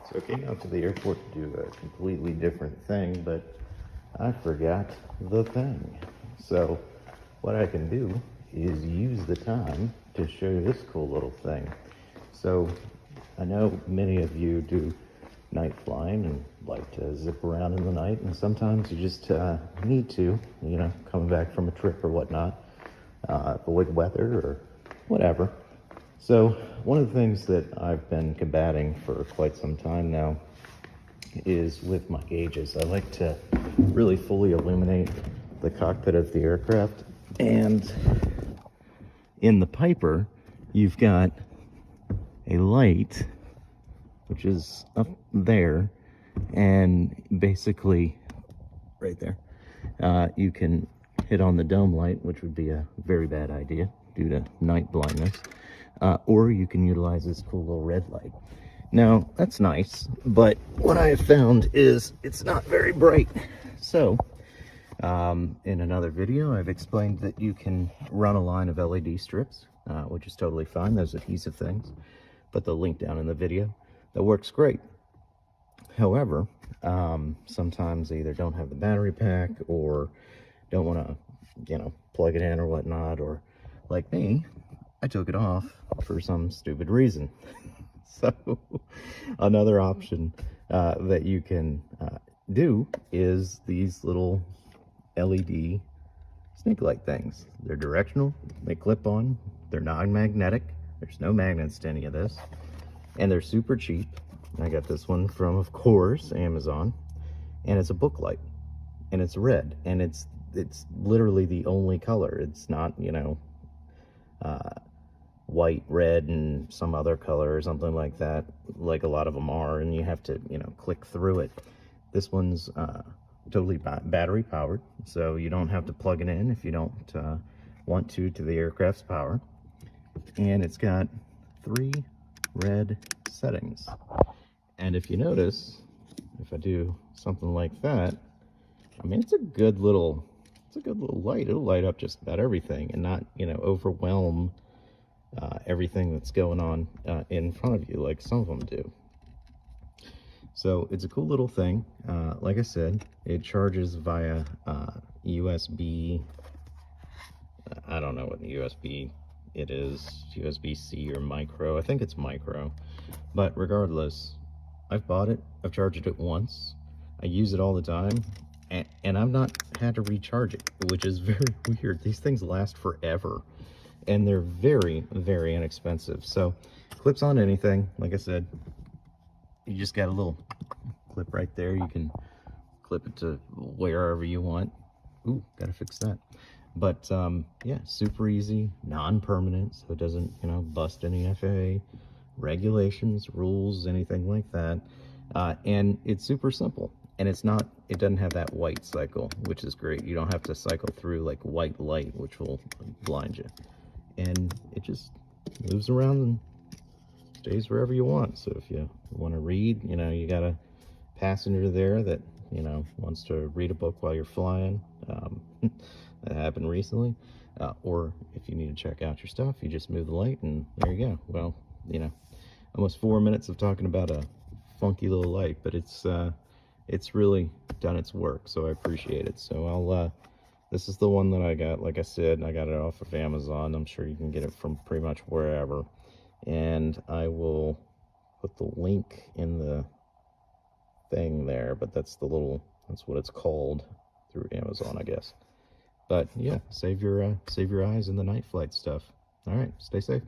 So I came out to the airport to do a completely different thing, but I forgot the thing. So what I can do is use the time to show you this cool little thing. So I know many of you do night flying and like to zip around in the night, and sometimes you just need to, coming back from a trip or whatnot, avoid weather or whatever. So one of the things that I've been combating for quite some time now is with my gauges. I like to really fully illuminate the cockpit of the aircraft, and in the Piper you've got a light which is up there, and basically right there you can hit on the dome light, which would be a very bad idea due to night blindness, or you can utilize this cool little red light. Now that's nice, but what I have found is it's not very bright. So in another video I've explained that you can run a line of LED strips, which is totally fine, those adhesive things. Put the link down in the video. That works great. However, sometimes they either don't have the battery pack or don't want to, plug it in or whatnot, or like me, I took it off for some stupid reason. So another option that you can do is these little LED snake light things. They're directional, they clip on, they're non-magnetic, there's no magnets to any of this, and they're super cheap. I got this one from, of course, Amazon, and it's a book light, and it's red, and it's literally the only color. It's not, white, red, and some other color or something like that, like a lot of them are, and you have to, click through it. This one's totally battery powered, so you don't have to plug it in if you don't want to the aircraft's power. And it's got 3 red settings, and if you notice, if I do something like that, I mean, it's a good little light. It'll light up just about everything and not, overwhelm everything that's going on in front of you like some of them do. So it's a cool little thing. Like I said, it charges via USB. I don't know what the USB it is, USB-C or micro. I think it's micro, but regardless, I've bought it, I've charged it once, I use it all the time, and I've not had to recharge it, which is very weird. These things last forever, and they're very, very inexpensive. So clips on anything, like I said, you just got a little clip right there. You can clip it to wherever you want. Ooh, gotta fix that. But yeah, super easy, non-permanent, so it doesn't, bust any FAA regulations, rules, anything like that. And it's super simple, and it doesn't have that white cycle, which is great. You don't have to cycle through like white light, which will blind you. And it just moves around and stays wherever you want. So if you want to read, you got a passenger there that, wants to read a book while you're flying. That happened recently. Or if you need to check out your stuff, you just move the light and there you go. Well, almost 4 minutes of talking about a funky little light, but it's really done its work, so I appreciate it. So this is the one that I got. Like I said, I got it off of Amazon. I'm sure you can get it from pretty much wherever, and I will put the link in the thing there, but that's what it's called through Amazon, I guess. But yeah, save your eyes in the night flight stuff. All right, stay safe.